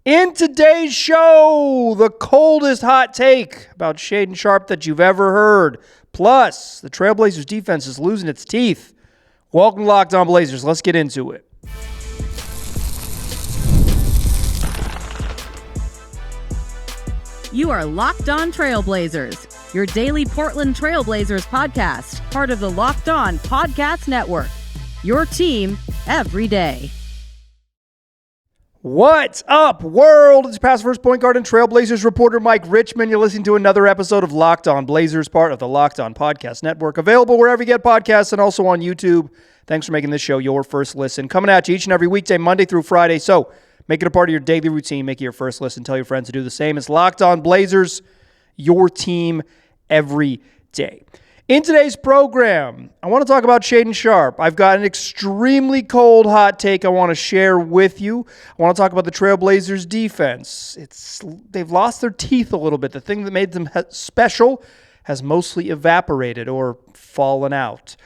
In today's show, the coldest hot take about Shaedon Sharpe that you've ever heard. Plus, the Trailblazers defense is losing its teeth. Welcome to Locked On Blazers. Let's get into it. You are Locked On Trailblazers, your daily Portland Trailblazers podcast, part of the Locked On Podcast Network. Your team every day. What's up, world? It's past first point guard and Trailblazers reporter Mike Richmond. You're listening to another episode of Locked On Blazers, part of the Locked On Podcast Network, available wherever you get podcasts and also on YouTube. Thanks for making this show your first listen. Coming at you each and every weekday, Monday through Friday. So make it a part of your daily routine. Make it your first listen. Tell your friends to do the same. It's Locked On Blazers, your team every day. In today's program, I want to talk about Shaedon Sharpe. I've got an extremely cold hot take I want to share with you. I want to talk about the Trailblazers defense. They've lost their teeth a little bit. The thing that made them special has mostly evaporated or fallen out.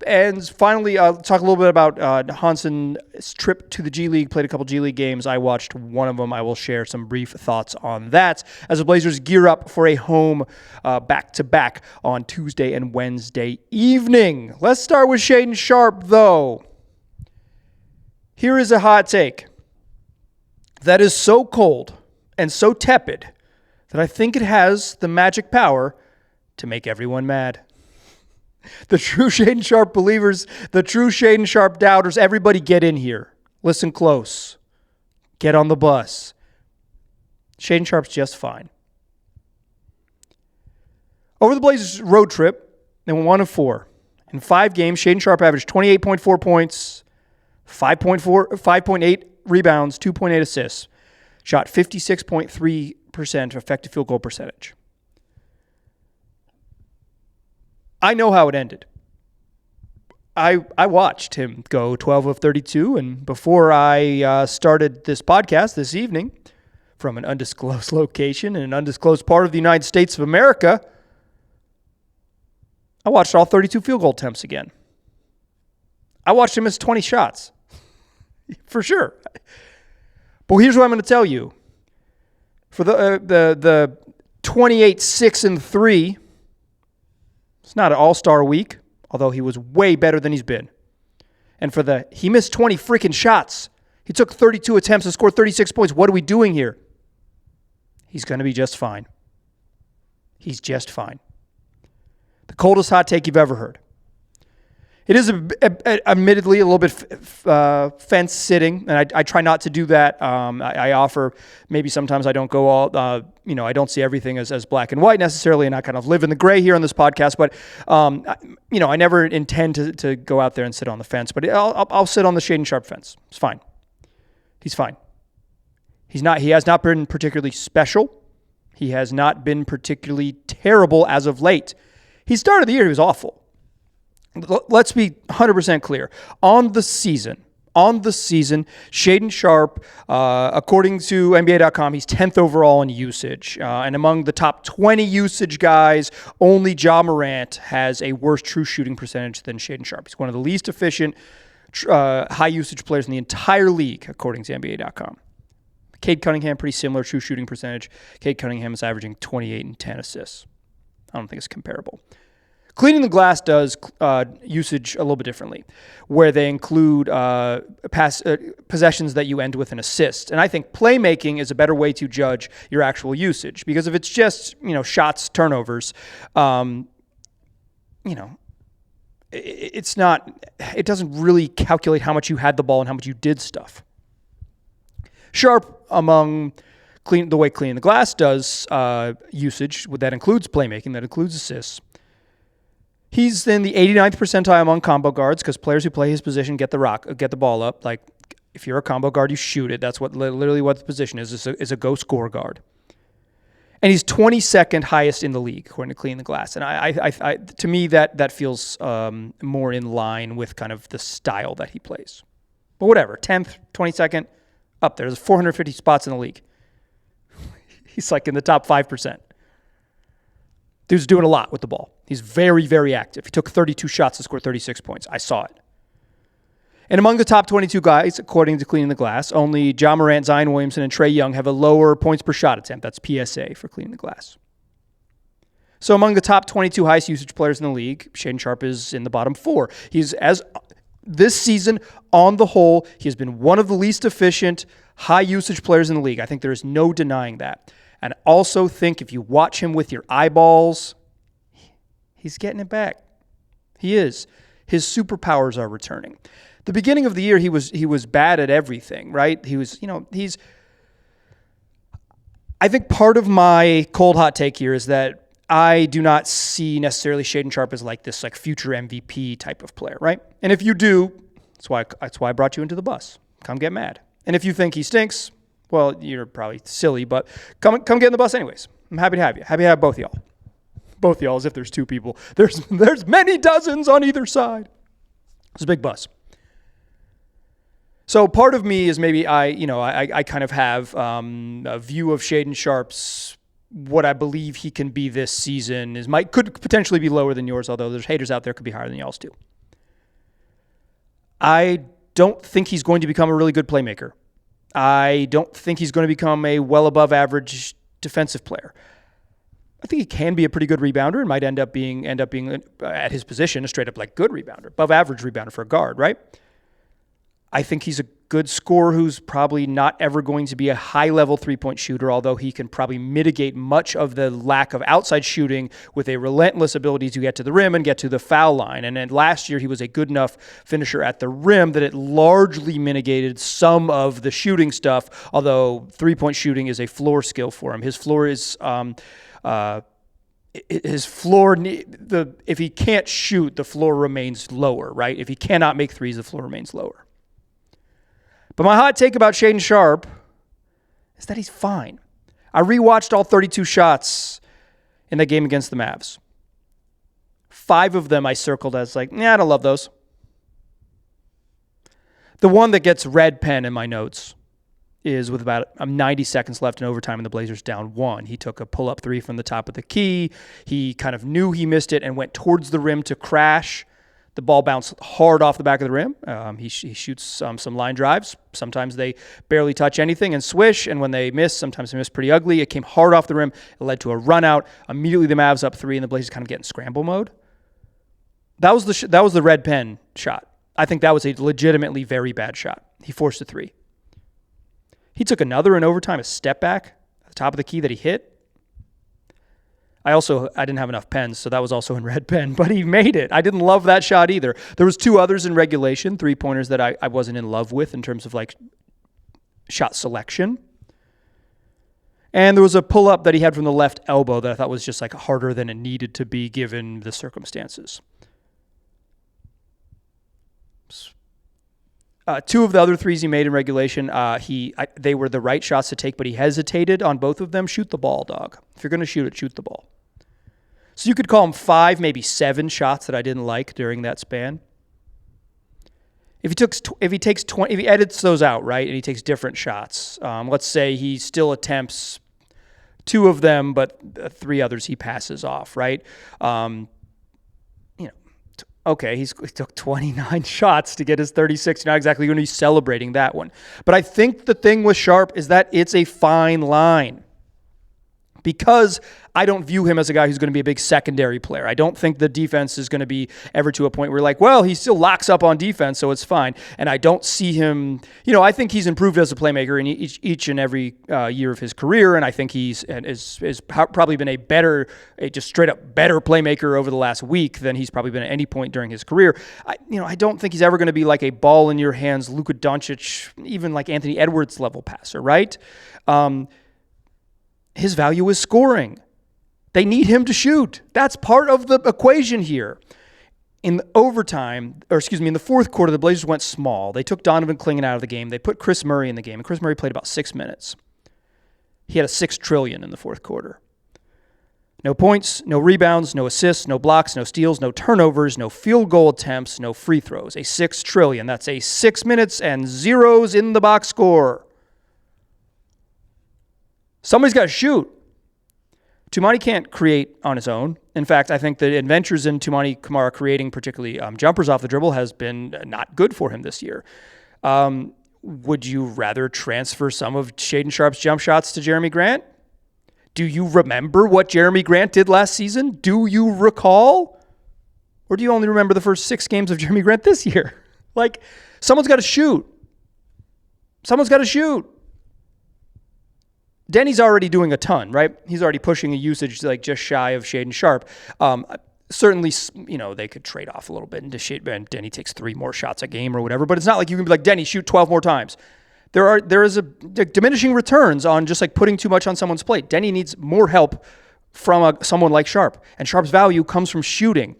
And finally, I'll talk a little bit about Hansen's trip to the G-League. Played a couple G-League games. I watched one of them. I will share some brief thoughts on that as the Blazers gear up for a home back-to-back on Tuesday and Wednesday evening. Let's start with Shaedon Sharpe, though. Here is a hot take that is so cold and so tepid that I think it has the magic power to make everyone mad. The true Shaedon Sharpe believers, the true Shaedon Sharpe doubters, everybody get in here. Listen close. Get on the bus. Shaedon Sharpe's just fine. Over the Blazers' road trip, they went 1-4. In 5 games, Shaedon Sharpe averaged 28.4 points, 5.8 rebounds, 2.8 assists. Shot 56.3% effective field goal percentage. I know how it ended. I watched him go 12 of 32, and before I started this podcast this evening from an undisclosed location in an undisclosed part of the United States of America, I watched all 32 field goal attempts again. I watched him miss 20 shots, for sure. But here's what I'm going to tell you. For the 28, 6, and 3, it's not an all-star week, although he was way better than he's been. And he missed 20 freaking shots. He took 32 attempts and scored 36 points. What are we doing here? He's going to be just fine. He's just fine. The coldest hot take you've ever heard. It is admittedly a little bit fence-sitting, and I try not to do that. I offer, maybe sometimes I don't go all, I don't see everything as black and white necessarily, and I kind of live in the gray here on this podcast, but, I never intend to go out there and sit on the fence, but I'll sit on the Shaedon Sharpe fence. It's fine. He's fine. He has not been particularly special. He has not been particularly terrible as of late. He started the year, he was awful. Let's be 100% clear. On the season, Shaedon Sharpe, according to NBA.com, he's 10th overall in usage. And among the top 20 usage guys, only Ja Morant has a worse true shooting percentage than Shaedon Sharpe. He's one of the least efficient high usage players in the entire league, according to NBA.com. Cade Cunningham, pretty similar true shooting percentage. Cade Cunningham is averaging 28 and 10 assists. I don't think it's comparable. Cleaning the Glass does usage a little bit differently, where they include possessions that you end with an assist. And I think playmaking is a better way to judge your actual usage, because if it's just, shots, turnovers, it doesn't really calculate how much you had the ball and how much you did stuff. Sharpe, among the way Cleaning the Glass does usage, that includes playmaking, that includes assists, he's in the 89th percentile among combo guards, because players who play his position get the ball up. Like, if you're a combo guard, you shoot it. That's literally what the position is a go score guard. And he's 22nd highest in the league, according to Clean the Glass. And I to me, that feels more in line with kind of the style that he plays. But whatever, 10th, 22nd, up there. There's 450 spots in the league. He's like in the top 5%. Dude's doing a lot with the ball. He's very, very active. He took 32 shots to score 36 points. I saw it. And among the top 22 guys, according to Cleaning the Glass, only Ja Morant, Zion Williamson, and Trae Young have a lower points per shot attempt. That's PSA for Cleaning the Glass. So among the top 22 highest usage players in the league, Shaedon Sharpe is in the bottom 4. This season, on the whole, he has been one of the least efficient, high usage players in the league. I think there is no denying that. And I also think if you watch him with your eyeballs, he's getting it back. He is. His superpowers are returning. The beginning of the year, he was bad at everything, right? I think part of my cold hot take here is that I do not see necessarily Shaedon Sharpe as like this future MVP type of player, right? And if you do, that's why I brought you into the bus. Come get mad. And if you think he stinks, well, you're probably silly, but come get in the bus anyways. I'm happy to have you. Happy to have both of y'all. Both of y'all, as if there's two people. There's many dozens on either side. It's a big bus. So part of me is maybe I kind of have a view of Shaedon Sharpe's what I believe he can be this season could potentially be lower than yours, although there's haters out there could be higher than y'all's too. I don't think he's going to become a really good playmaker. I don't think he's going to become a well above average defensive player. I think he can be a pretty good rebounder and might end up being at his position a straight up good rebounder, above average rebounder for a guard, right? I think he's a good scorer who's probably not ever going to be a high-level three-point shooter, although he can probably mitigate much of the lack of outside shooting with a relentless ability to get to the rim and get to the foul line. And then last year, he was a good enough finisher at the rim that it largely mitigated some of the shooting stuff, although three-point shooting is a floor skill for him. His floor is... if he can't shoot, the floor remains lower, right? If he cannot make threes, the floor remains lower. But my hot take about Shaedon Sharpe is that he's fine. I rewatched all 32 shots in that game against the Mavs. 5 of them I circled as I don't love those. The one that gets red pen in my notes is with about 90 seconds left in overtime and the Blazers down 1. He took a pull-up 3 from the top of the key. He kind of knew he missed it and went towards the rim to crash. The ball bounced hard off the back of the rim. He shoots some line drives. Sometimes they barely touch anything and swish, and when they miss, sometimes they miss pretty ugly. It came hard off the rim. It led to a run out. Immediately the Mavs up 3, and the Blazers kind of get in scramble mode. That was the red pen shot. I think that was a legitimately very bad shot. He forced a 3. He took another in overtime, a step back at the top of the key that he hit. I didn't have enough pens, so that was also in red pen, but he made it. I didn't love that shot either. There was 2 others in regulation, 3-pointers that I wasn't in love with in terms of shot selection. And there was a pull-up that he had from the left elbow that I thought was just harder than it needed to be given the circumstances. 2 of the other 3s he made in regulation, they were the right shots to take, but he hesitated on both of them. Shoot the ball, dog. If you're going to shoot it, shoot the ball. So you could call him 5, maybe 7 shots that I didn't like during that span. If he edits those out, right, and he takes different shots, let's say he still attempts 2 of them, but 3 others he passes off, right? Okay, he took 29 shots to get his 36. You're not exactly going to be celebrating that one. But I think the thing with Sharpe is that it's a fine line. Because I don't view him as a guy who's going to be a big secondary player. I don't think the defense is going to be ever to a point where he still locks up on defense, so it's fine. And I don't see him, I think he's improved as a playmaker in each and every year of his career, and I think he's probably been a just straight up better playmaker over the last week than he's probably been at any point during his career. I don't think he's ever going to be like a ball in your hands, Luka Doncic, even like Anthony Edwards level passer, right? His value is scoring. They need him to shoot. That's part of the equation here. In the fourth quarter, the Blazers went small. They took Donovan Clingan out of the game. They put Chris Murray in the game, and Chris Murray played about 6 minutes. He had a 6 trillion in the fourth quarter. No points, no rebounds, no assists, no blocks, no steals, no turnovers, no field goal attempts, no free throws. A 6 trillion. That's a 6 minutes and zeros in the box score. Somebody's got to shoot. Toumani can't create on his own. In fact, I think the adventures in Toumani Camara creating, particularly jumpers off the dribble, has been not good for him this year. Would you rather transfer some of Shaedon Sharpe's jump shots to Jeremy Grant? Do you remember what Jeremy Grant did last season? Do you recall? Or do you only remember the first 6 games of Jeremy Grant this year? Like, someone's got to shoot. Someone's got to shoot. Denny's already doing a ton, right? He's already pushing a usage like just shy of Shaedon Sharpe. Certainly, they could trade off a little bit, and Denny takes 3 more shots a game or whatever. But it's not like you can be like, Denny, shoot 12 more times. There is a diminishing returns on just like putting too much on someone's plate. Denny needs more help from someone like Sharpe, and Sharpe's value comes from shooting,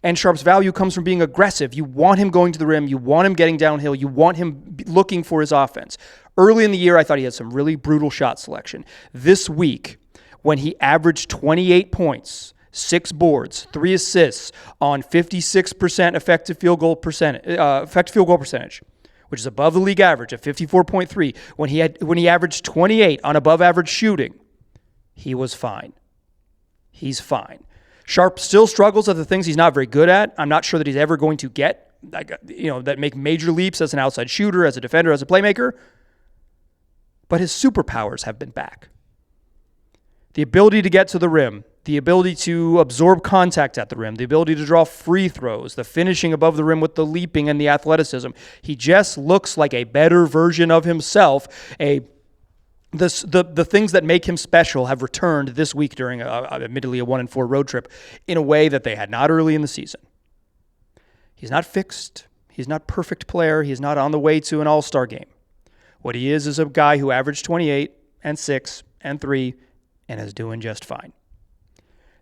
and Sharpe's value comes from being aggressive. You want him going to the rim. You want him getting downhill. You want him looking for his offense. Early in the year, I thought he had some really brutal shot selection. This week, when he averaged 28 points, 6 boards, 3 assists on 56% effective field goal percentage, which is above the league average of 54.3. When he averaged 28 on above average shooting, he was fine. He's fine. Sharpe still struggles at the things he's not very good at. I'm not sure that he's ever going to get, that make major leaps as an outside shooter, as a defender, as a playmaker. But his superpowers have been back. The ability to get to the rim, the ability to absorb contact at the rim, the ability to draw free throws, the finishing above the rim with the leaping and the athleticism. He just looks like a better version of himself. The things that make him special have returned this week during admittedly a 1-4 road trip in a way that they had not early in the season. He's not fixed. He's not a perfect player. He's not on the way to an all-star game. What he is a guy who averaged 28 and 6 and 3 and is doing just fine.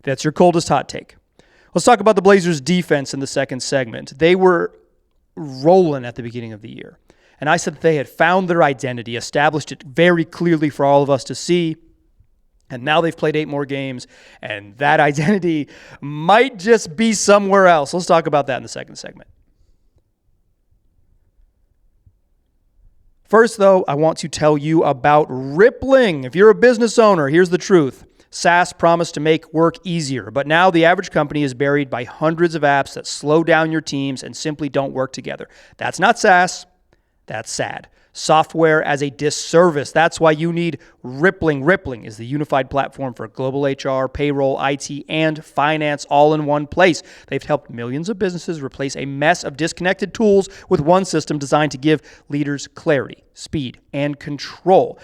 That's your coldest hot take. Let's talk about the Blazers' defense in the second segment. They were rolling at the beginning of the year. And I said that they had found their identity, established it very clearly for all of us to see. And now they've played 8 more games, and that identity might just be somewhere else. Let's talk about that in the second segment. First, though, I want to tell you about Rippling. If you're a business owner, here's the truth. SaaS promised to make work easier, but now the average company is buried by hundreds of apps that slow down your teams and simply don't work together. That's not SaaS. That's sad. Software as a disservice. That's why you need Rippling. Rippling is the unified platform for global HR, payroll, IT, and finance all in one place. They've helped millions of businesses replace a mess of disconnected tools with one system designed to give leaders clarity, speed, and control.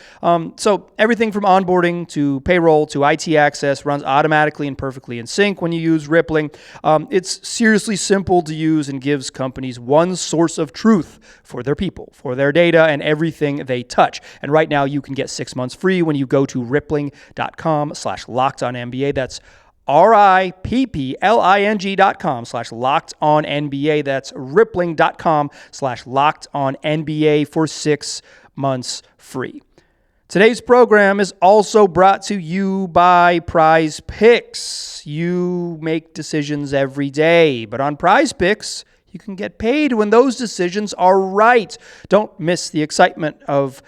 So everything from onboarding to payroll to IT access runs automatically and perfectly in sync when you use Rippling. It's seriously simple to use and gives companies one source of truth for their people, for their data, and everything they touch. And right now you can get 6 months free when you go to rippling.com/LockedOnNBA. That's rippling.com/LockedOnNBA. That's rippling.com/LockedOnNBA for 6 months free. Today's program is also brought to you by PrizePicks. You make decisions every day, but on PrizePicks, you can get paid when those decisions are right. Don't miss the excitement of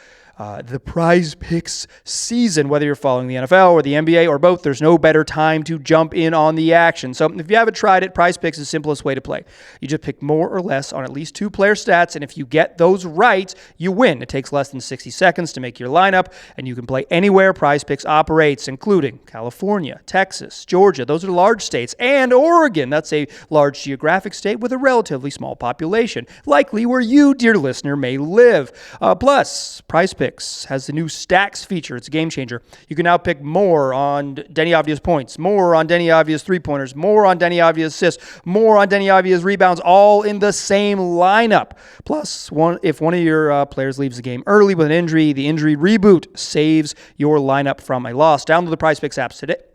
the PrizePicks season, whether you're following the NFL or the NBA or both. There's no better time to jump in on the action. So if you haven't tried it, PrizePicks is the simplest way to play. You just pick more or less on at least 2 player stats, and if you get those right, you win. It takes less than 60 seconds to make your lineup, and you can play anywhere PrizePicks operates, including California, Texas, Georgia. Those are large states, and Oregon. That's a large geographic state with a relatively small population, likely where you, dear listener, may live. Plus, PrizePicks has the new Stacks feature. It's a game changer. You can now pick more on Denny Avdia's points, more on Denny Avdia's three-pointers, more on Denny Avdia's assists, more on Denny Avdia's rebounds, all in the same lineup. Plus, if one of your players leaves the game early with an injury, the injury reboot saves your lineup from a loss. Download the PrizePicks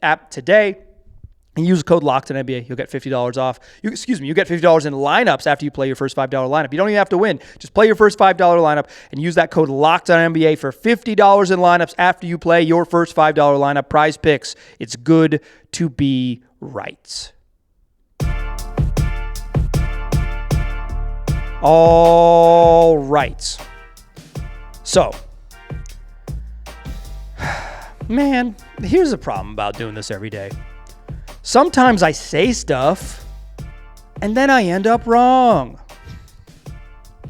app today. And use code LOCKEDONNBA. You'll get $50 off. You get $50 in lineups after you play your first $5 lineup. You don't even have to win. Just play your first $5 lineup and use that code LOCKEDONNBA for $50 in lineups after you play your first $5 lineup. PrizePicks. It's good to be right. All right. So, Man, here's the problem about doing this every day. Sometimes I say stuff, and then I end up wrong.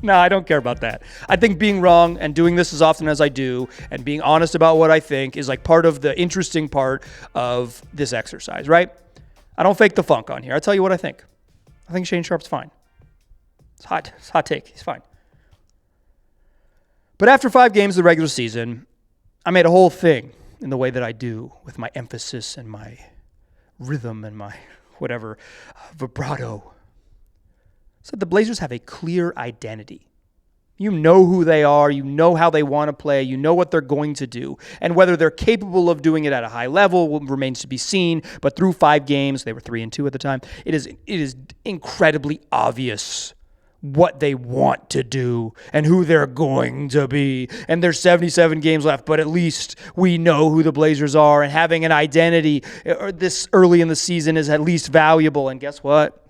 No, I don't care about that. I think being wrong and doing this as often as I do and being honest about what I think is like part of the interesting part of this exercise, right? I don't fake the funk on here. I tell you what I think. I think Shaedon Sharpe's fine. It's hot. It's a hot take. He's fine. But after 5 games of the regular season, I made a whole thing in the way that I do with my emphasis and my rhythm and my whatever vibrato. So the Blazers have a clear identity. You know who they are. You know how they want to play. You know what they're going to do. And whether they're capable of doing it at a high level remains to be seen. But through 5 games, they were 3-2 at the time, it is incredibly obvious what they want to do and who they're going to be. And there's 77 games left, but at least we know who the Blazers are, and having an identity this early in the season is at least valuable. And guess what?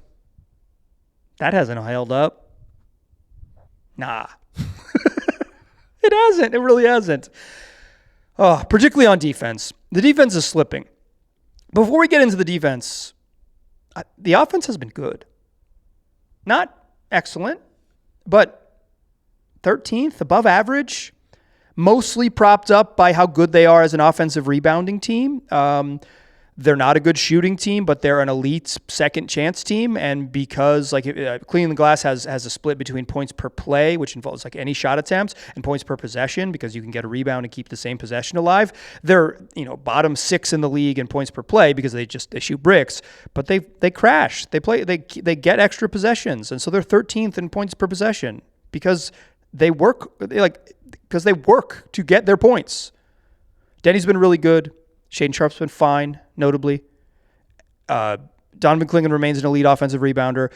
That hasn't held up. Nah. It hasn't. It really hasn't. Oh, particularly on defense. The defense is slipping. Before we get into the defense, the offense has been good. Not excellent, but 13th, above average, mostly propped up by how good they are as an offensive rebounding team. They're not a good shooting team, but they're an elite second chance team. And because cleaning the glass has a split between points per play, which involves like any shot attempts, and points per possession, because you can get a rebound and keep the same possession alive. They're bottom 6 in the league in points per play because they shoot bricks, but they crash. They get extra possessions, and so they're 13th in points per possession because they work to get their points. Denny's been really good. Shaedon Sharpe's been fine, notably. Donovan Clingan remains an elite offensive rebounder.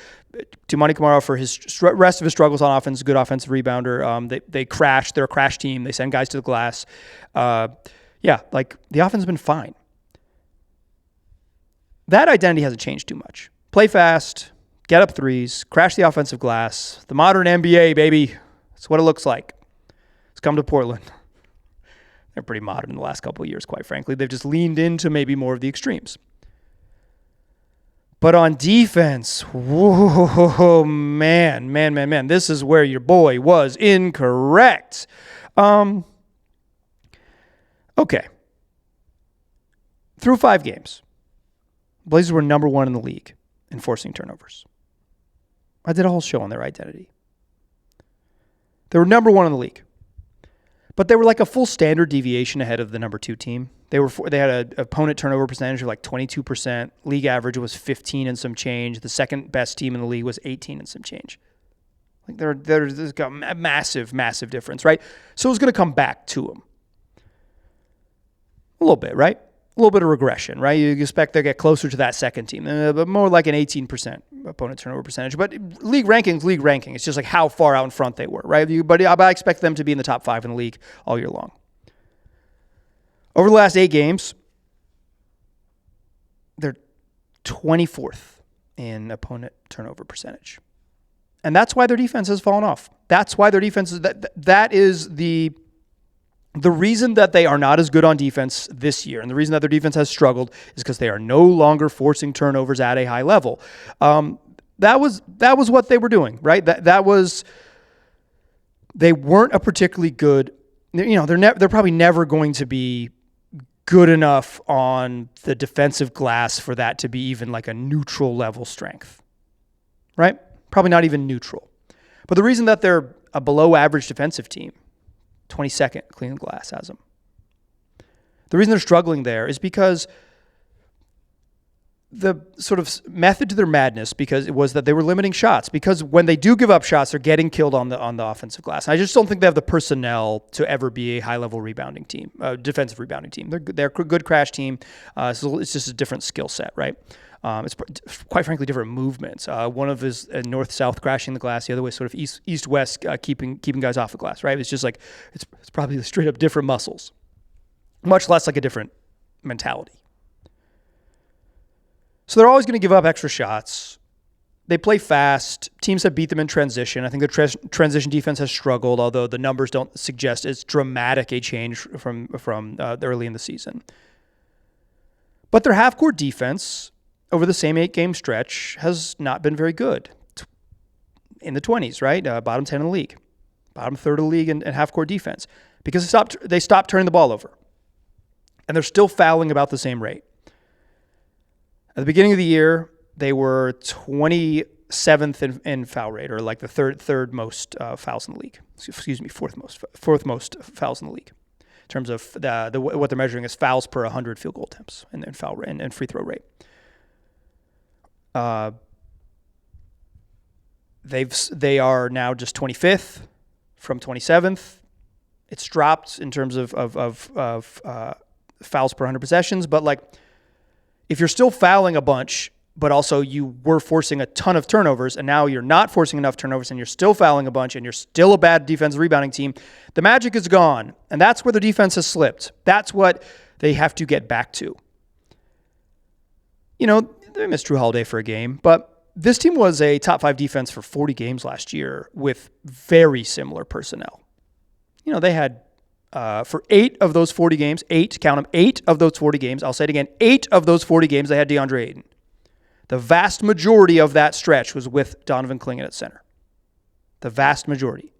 Toumani Camara, for his rest of his struggles on offense, good offensive rebounder. They crash. They're a crash team. They send guys to the glass. The offense has been fine. That identity hasn't changed too much. Play fast, get up threes, crash the offensive glass. The modern NBA, baby. That's what it looks like. It's come to Portland. They're pretty modern in the last couple of years, quite frankly. They've just leaned into maybe more of the extremes. But on defense, whoa, man. This is where your boy was incorrect. Okay. Through 5 games, Blazers were number 1 in the league in forcing turnovers. I did a whole show on their identity. They were number 1 in the league. But they were like a full standard deviation ahead of the number 2 team. They had an opponent turnover percentage of like 22%. League average was 15 and some change. The second best team in the league was 18 and some change. Like there's got a massive difference, right? So it was going to come back to them. A little bit, right? A little bit of regression, right? You expect they'll get closer to that second team, but more like an 18% opponent turnover percentage. But league ranking. It's just like how far out in front they were, right? But I expect them to be in the top 5 in the league all year long. Over the last 8 games, they're 24th in opponent turnover percentage. And that's why their defense has fallen off. That's why their defense is that is the reason that they are not as good on defense this year, and the reason that their defense has struggled is because they are no longer forcing turnovers at a high level. That was what they were doing, right? They weren't a particularly good. They're probably never going to be good enough on the defensive glass for that to be even like a neutral level strength, right? Probably not even neutral. But the reason that they're a below average defensive team, 22nd clean glass has them. The reason they're struggling there is because the sort of method to their madness it was that they were limiting shots, because when they do give up shots, they're getting killed on the offensive glass. And I just don't think they have the personnel to ever be a high-level rebounding team, defensive rebounding team. They're a good crash team. So it's just a different skill set, right? It's quite frankly different movements. One of is north-south crashing the glass. The other way sort of east-west keeping guys off the glass, right? It's just like it's probably straight up different muscles, much less like a different mentality. So they're always going to give up extra shots. They play fast. Teams have beat them in transition. I think the transition defense has struggled, although the numbers don't suggest it's dramatic a change from early in the season. But their half-court defense over the same 8-game stretch has not been very good. In the 20s, right? Bottom 10 in the league. Bottom third of the league in half-court defense. Because they stopped turning the ball over. And they're still fouling about the same rate. At the beginning of the year, they were 27th in foul rate, or like the third most fouls in the league. Excuse me, fourth most fouls in the league. In terms of what they're measuring is fouls per 100 field goal attempts and foul rate and free throw rate. They are now just 25th from 27th. It's dropped in terms of fouls per 100 possessions, but like if you're still fouling a bunch, but also you were forcing a ton of turnovers, and now you're not forcing enough turnovers, and you're still fouling a bunch, and you're still a bad defensive rebounding team, the magic is gone, and that's where the defense has slipped. That's what they have to get back to. You know, they missed Jrue Holiday for a game, but this team was a top 5 defense for 40 games last year with very similar personnel. You know, they had, for 8 of those 40 games, 8 of those 40 games, I'll say it again, 8 of those 40 games, they had DeAndre Ayton. The vast majority of that stretch was with Donovan Clingan at center. The vast majority.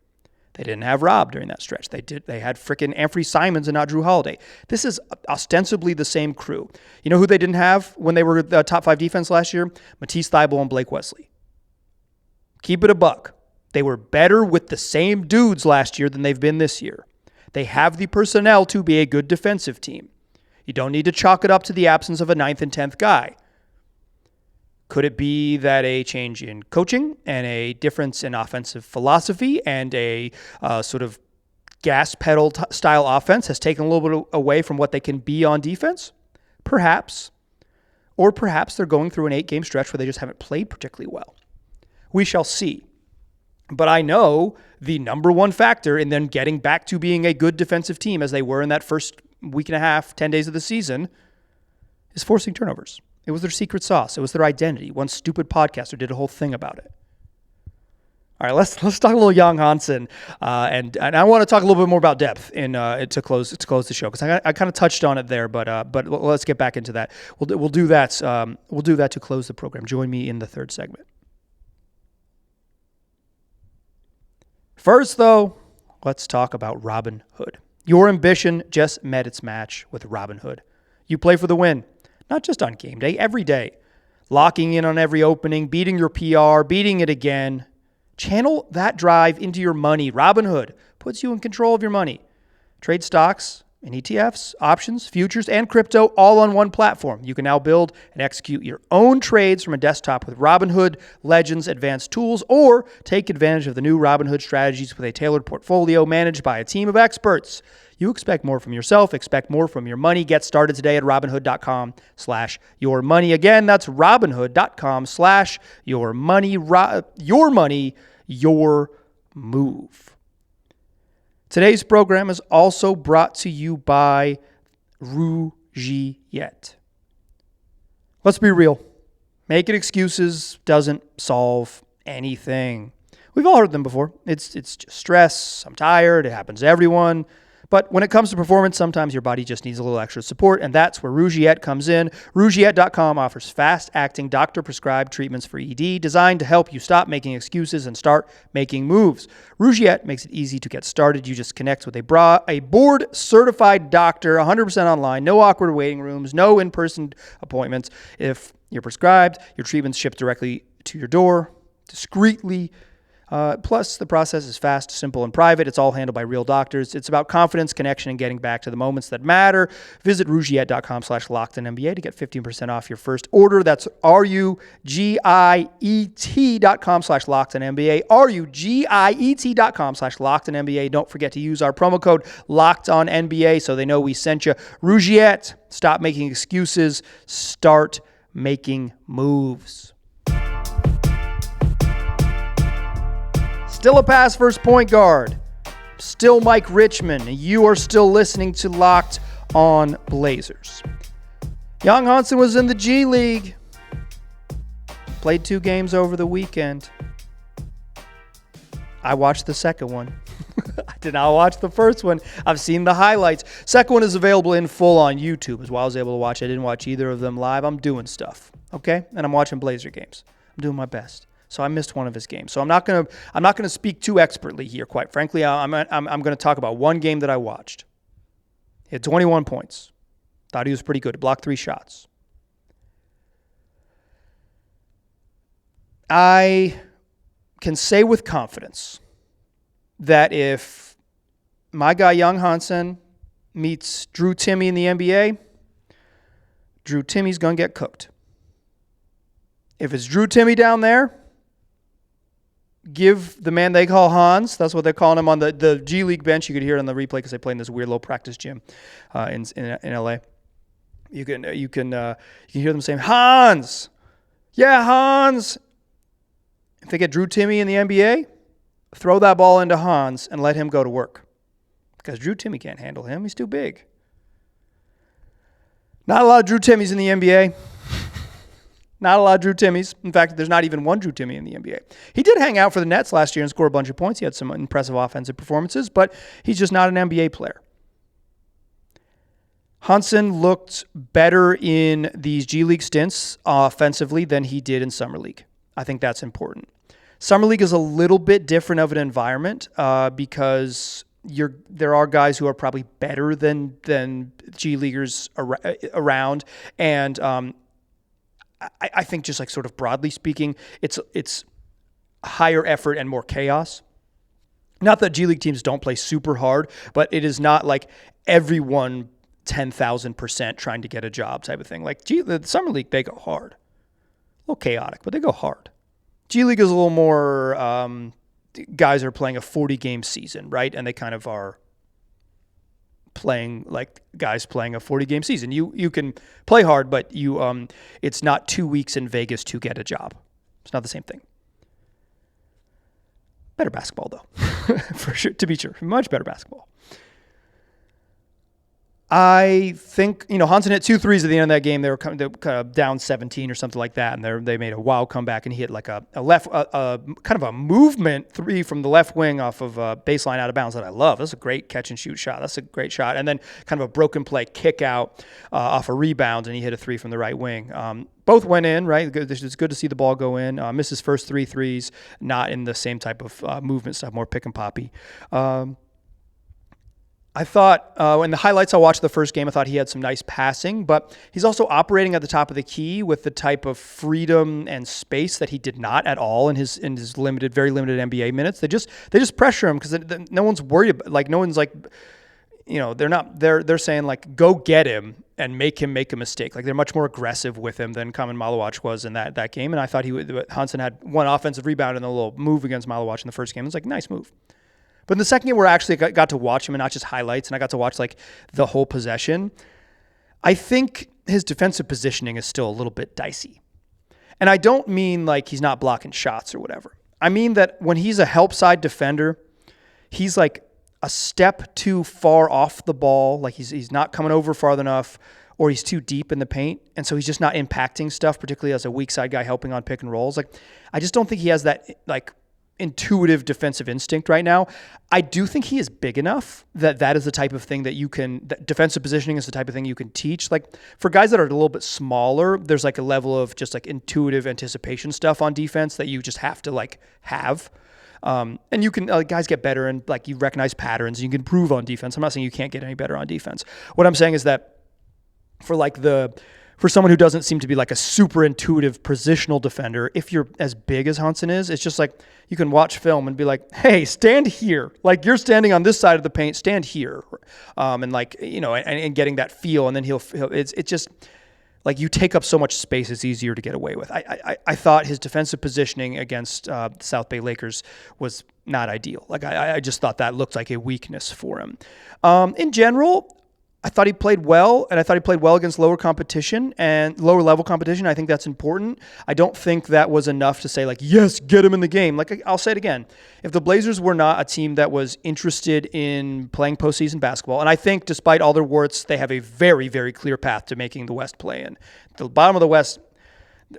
They didn't have Rob during that stretch. They had frickin' Anthony Simons and not Jrue Holiday. This is ostensibly the same crew. You know who they didn't have when they were the top 5 defense last year? Matisse Thybulle and Blake Wesley. Keep it a buck. They were better with the same dudes last year than they've been this year. They have the personnel to be a good defensive team. You don't need to chalk it up to the absence of a 9th and 10th guy. Could it be that a change in coaching and a difference in offensive philosophy and a sort of gas pedal style offense has taken a little bit away from what they can be on defense? Perhaps. Or perhaps they're going through an 8-game stretch where they just haven't played particularly well. We shall see. But I know the number one factor in them getting back to being a good defensive team as they were in that first week and a half, 10 days of the season, is forcing turnovers. It was their secret sauce. It was their identity. One stupid podcaster did a whole thing about it. All right, let's talk a little Yang Hansen, and I want to talk a little bit more about depth to close the show because I kind of touched on it there, but let's get back into that. We'll do that. We'll do that to close the program. Join me in the third segment. First, though, let's talk about Robinhood. Your ambition just met its match with Robinhood. You play for the win, not just on game day, every day. Locking in on every opening, beating your PR, beating it again. Channel that drive into your money. Robinhood puts you in control of your money. Trade stocks and ETFs, options, futures, and crypto all on one platform. You can now build and execute your own trades from a desktop with Robinhood Legends advanced tools, or take advantage of the new Robinhood strategies with a tailored portfolio managed by a team of experts. You expect more from yourself, expect more from your money. Get started today at Robinhood.com/yourmoney. Again, that's Robinhood.com/yourmoney. Your money, your move. Today's program is also brought to you by Rugiet. Let's be real. Making excuses doesn't solve anything. We've all heard them before. It's just stress. I'm tired. It happens to everyone. But when it comes to performance, sometimes your body just needs a little extra support, and that's where Rugiet comes in. Rugiet.com offers fast-acting, doctor-prescribed treatments for ED designed to help you stop making excuses and start making moves. Rugiet makes it easy to get started. You just connect with a board-certified doctor, 100% online, no awkward waiting rooms, no in-person appointments. If you're prescribed, your treatment's shipped directly to your door, discreetly. Plus, the process is fast, simple, and private. It's all handled by real doctors. It's about confidence, connection, and getting back to the moments that matter. Visit Rugiet.com/LockedOnNBA to get 15% off your first order. That's Rugiet.com/LockedOnNBA. Rugiet.com/LockedOnNBA. Don't forget to use our promo code LockedOnNBA so they know we sent you. Rugiet, stop making excuses. Start making moves. Still a pass first point guard. Still Mike Richmond. You are still listening to Locked On Blazers. Yang Hansen was in the G-League. Played 2 games over the weekend. I watched the second one. I did not watch the first one. I've seen the highlights. Second one is available in full on YouTube as well. I was able to watch. I didn't watch either of them live. I'm doing stuff, okay? And I'm watching Blazer games. I'm doing my best. So I missed one of his games. So I'm not gonna speak too expertly here. Quite frankly, I'm gonna talk about one game that I watched. He had 21 points. Thought he was pretty good. He blocked 3 shots. I can say with confidence that if my guy Yang Hansen meets Drew Timme in the NBA, Drew Timme's going to get cooked. If it's Drew Timme down there, give the man they call Hans, that's what they're calling him on the G-League bench. You could hear it on the replay because they play in this weird little practice gym in LA. You can hear them saying, Hans! Yeah, Hans! If they get Drew Timme in the NBA, throw that ball into Hans and let him go to work. Because Drew Timme can't handle him. He's too big. Not a lot of Drew Timmes in the NBA. Not a lot of Drew Timmes. In fact, there's not even one Drew Timme in the NBA. He did hang out for the Nets last year and score a bunch of points. He had some impressive offensive performances, but he's just not an NBA player. Hansen looked better in these G-League stints offensively than he did in Summer League. I think that's important. Summer League is a little bit different of an environment because there are guys who are probably better than G-Leaguers around, and I think just like sort of broadly speaking, it's higher effort and more chaos. Not that G-League teams don't play super hard, but it is not like everyone 10,000% trying to get a job type of thing. Like the Summer League, they go hard. A little chaotic, but they go hard. G-League is a little more guys are playing a 40-game season, right? And they kind of are playing like guys playing a 40-game season. You can play hard, but it's not 2 weeks in Vegas to get a job. It's not the same thing. Better basketball, though, for sure. To be sure, much better basketball. I think, Hansen hit 2 threes at the end of that game. They were kind of down 17 or something like that, and they made a wild comeback, and he hit like a kind of a movement 3 from the left wing off of a baseline out of bounds that I love. That's a great catch and shoot shot. That's a great shot. And then kind of a broken play kick out off a rebound, and he hit a 3 from the right wing. Both went in, right? It's good to see the ball go in. Missed his first 3 threes, not in the same type of movement stuff, more pick and poppy. I thought in the highlights I watched the first game, I thought he had some nice passing, but he's also operating at the top of the key with the type of freedom and space that he did not at all in his limited, very limited NBA minutes. They just pressure him because no one's worried about, like, no one's like, they're saying like, go get him and make him make a mistake. Like, they're much more aggressive with him than Kamen Malawach was in that game. And I thought Hansen had 1 offensive rebound and a little move against Malawach in the first game. It was like, nice move. But in the second game where I actually got to watch him and not just highlights, and I got to watch like the whole possession, I think his defensive positioning is still a little bit dicey. And I don't mean like he's not blocking shots or whatever. I mean that when he's a help side defender, he's like a step too far off the ball. Like he's not coming over far enough, or he's too deep in the paint. And so he's just not impacting stuff, particularly as a weak side guy helping on pick and rolls. Like, I just don't think he has that like intuitive defensive instinct right now. I do think he is big enough that is the type of thing that defensive positioning is the type of thing you can teach. Like, for guys that are a little bit smaller, there's like a level of just like intuitive anticipation stuff on defense that you just have to like have. And you can, guys get better and like you recognize patterns and you can improve on defense. I'm not saying you can't get any better on defense. What I'm saying is that for someone who doesn't seem to be like a super intuitive positional defender, if you're as big as Hansen is, it's just like you can watch film and be like, hey, stand here. Like, you're standing on this side of the paint, stand here. And like, and getting that feel. And then it's just like, you take up so much space, it's easier to get away with. I thought his defensive positioning against the South Bay Lakers was not ideal. Like, I just thought that looked like a weakness for him. In general, I thought he played well, and I thought he played well against lower competition and lower level competition. I think that's important. I don't think that was enough to say, like, yes, get him in the game. Like, I'll say it again. If the Blazers were not a team that was interested in playing postseason basketball, and I think despite all their warts, they have a very, very clear path to making the West play in. The bottom of the West,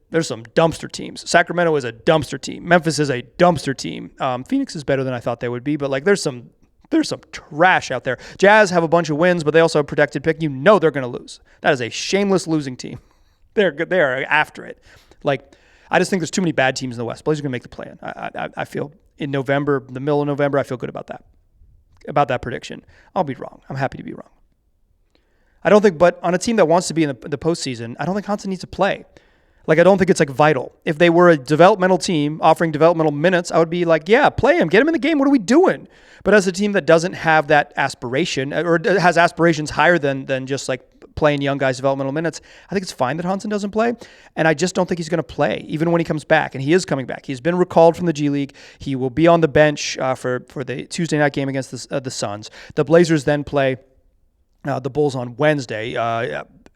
there's some dumpster teams. Sacramento is a dumpster team. Memphis is a dumpster team. Phoenix is better than I thought they would be, but like there's some trash out there. Jazz have a bunch of wins, but they also have a protected pick. You know they're going to lose. That is a shameless losing team. They're after it. Like, I just think there's too many bad teams in the West. Blazers are going to make the play-in. I feel in November, the middle of November, I feel good about that prediction. I'll be wrong. I'm happy to be wrong. I don't think, but on a team that wants to be in the postseason, I don't think Hansen needs to play. Like, I don't think it's like vital. If they were a developmental team offering developmental minutes, I would be like, yeah, play him, get him in the game. What are we doing? But as a team that doesn't have that aspiration or has aspirations higher than just like playing young guys developmental minutes, I think it's fine that Hansen doesn't play. And I just don't think he's going to play even when he comes back. And he is coming back. He's been recalled from the G-League. He will be on the bench for the Tuesday night game against the Suns. The Blazers then play the Bulls on Wednesday.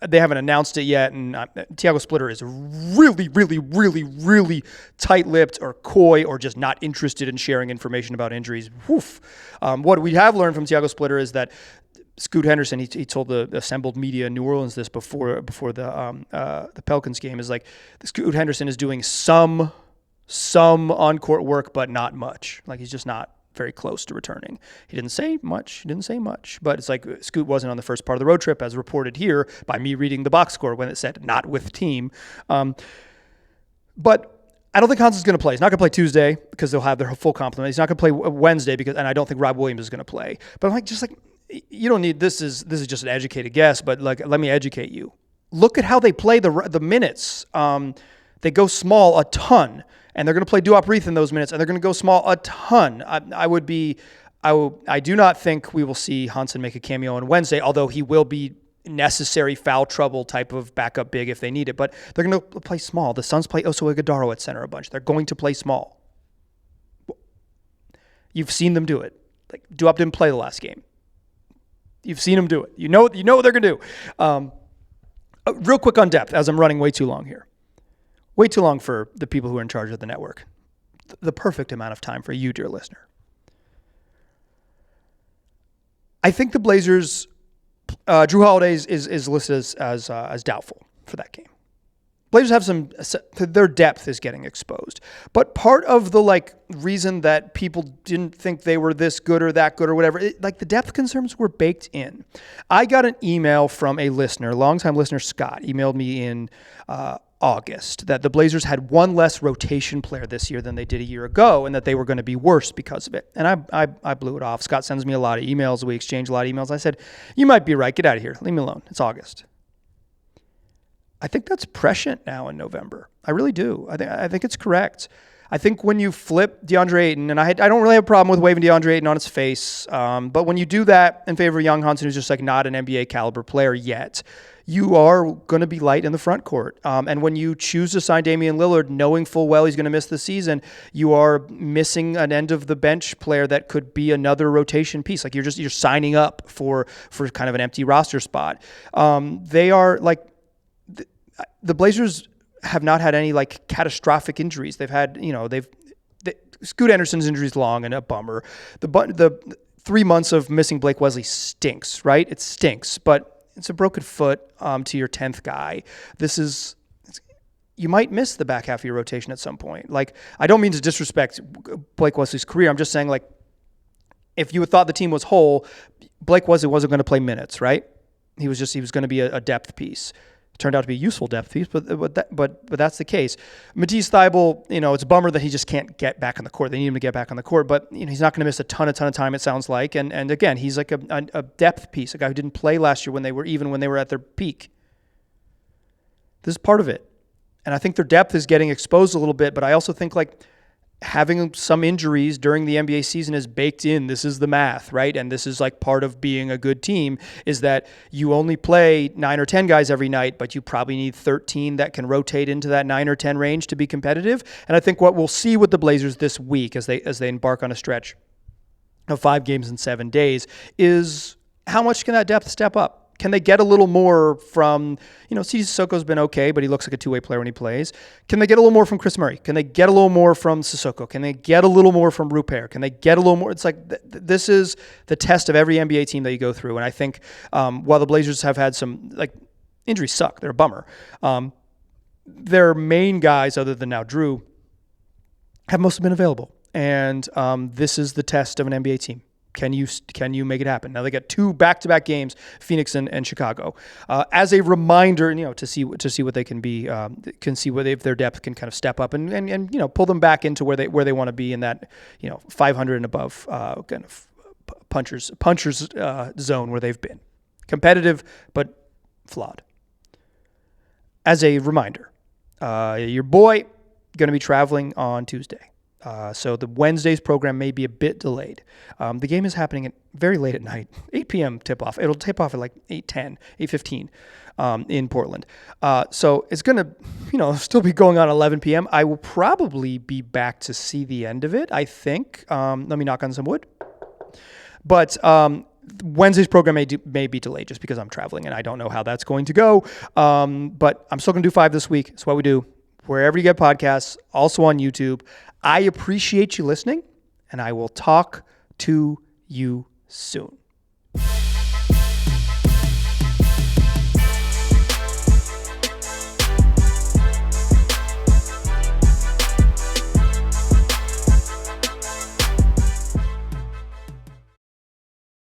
They haven't announced it yet, and Tiago Splitter is really, really, really, really tight-lipped or coy or just not interested in sharing information about injuries. What we have learned from Tiago Splitter is that Scoot Henderson, he told the assembled media in New Orleans this before the Pelicans game, is like Scoot Henderson is doing some on-court work, but not much. Like, he's just not very close to returning. He didn't say much, but it's like Scoot wasn't on the first part of the road trip, as reported here by me reading the box score when it said not with team. But I don't think Hansen's going to play. He's not going to play Tuesday because they'll have their full complement. He's not going to play Wednesday and I don't think Rob Williams is going to play. But I'm like, you don't need, this is just an educated guess, but like, let me educate you. Look at how they play the minutes. They go small a ton. And they're going to play Duop Reith in those minutes, and they're going to go small a ton. I do not think we will see Hansen make a cameo on Wednesday, although he will be necessary foul trouble type of backup big if they need it. But they're going to play small. The Suns play Oso Ighodaro at center a bunch. They're going to play small. You've seen them do it. Like, Duop didn't play the last game. You've seen them do it. You know what they're going to do. Real quick on depth, as I'm running way too long here. Way too long for the people who are in charge of the network. The perfect amount of time for you, dear listener. I think the Blazers, Drew Holiday is listed as doubtful for that game. Blazers have their depth is getting exposed. But part of the reason that people didn't think they were this good or that good or whatever, the depth concerns were baked in. I got an email from a listener, longtime listener Scott, emailed me in August that the Blazers had one less rotation player this year than they did a year ago and that they were going to be worse because of it. And I blew it off. Scott sends me a lot of emails. We exchange a lot of emails. I said, you might be right. Get out of here. Leave me alone. It's August. I think that's prescient now in November. I really do. I think it's correct. I think when you flip DeAndre Ayton, and I don't really have a problem with waving DeAndre Ayton on his face, but when you do that in favor of Yang Hansen, who's just not an NBA caliber player yet, you are going to be light in the front court. And when you choose to sign Damian Lillard, knowing full well he's going to miss the season, you are missing an end of the bench player that could be another rotation piece. Like, you're signing up for kind of an empty roster spot. They are the Blazers have not had any catastrophic injuries. They've had, Scoot Henderson's injury is long and a bummer. The 3 months of missing Blake Wesley stinks, right? It stinks, but it's a broken foot to your 10th guy. You might miss the back half of your rotation at some point. I don't mean to disrespect Blake Wesley's career. I'm just saying, if you thought the team was whole, Blake Wesley wasn't going to play minutes, right? He was going to be a depth piece. Turned out to be a useful depth piece, but that's the case. Matisse Thybulle, it's a bummer that he just can't get back on the court. They need him to get back on the court, but he's not going to miss a ton of time, it sounds like. And again, he's like a depth piece, a guy who didn't play last year when they were at their peak. This is part of it. And I think their depth is getting exposed a little bit, but I also think having some injuries during the NBA season is baked in. This is the math, right? And this is part of being a good team is that you only play 9 or 10 guys every night, but you probably need 13 that can rotate into that 9 or 10 range to be competitive. And I think what we'll see with the Blazers this week as they embark on a stretch of 5 games in 7 days is how much can that depth step up? Can they get a little more from, C.J. Sissoko's been okay, but he looks like a two-way player when he plays. Can they get a little more from Chris Murray? Can they get a little more from Sissoko? Can they get a little more from Rupert? Can they get a little more? It's this is the test of every NBA team that you go through. And I think while the Blazers have had some, injuries suck, they're a bummer. their main guys, other than now Drew, have mostly been available. And this is the test of an NBA team. Can you make it happen? Now they got 2 back-to-back games, Phoenix and Chicago, as a reminder, to see what they can be, if their depth can kind of step up and pull them back into where they want to be in that 500 and above kind of punchers zone where they've been competitive but flawed. As a reminder, your boy going to be traveling on Tuesday. So the Wednesday's program may be a bit delayed. The game is happening very late at night, 8 p.m. tip-off. It'll tip off at like 8:10, 8:15 in Portland. So it's going to, still be going on 11 p.m. I will probably be back to see the end of it, I think. Let me knock on some wood. But Wednesday's program may be delayed just because I'm traveling, and I don't know how that's going to go. But I'm still going to do 5 this week. That's what we do. Wherever you get podcasts, also on YouTube. I appreciate you listening, and I will talk to you soon.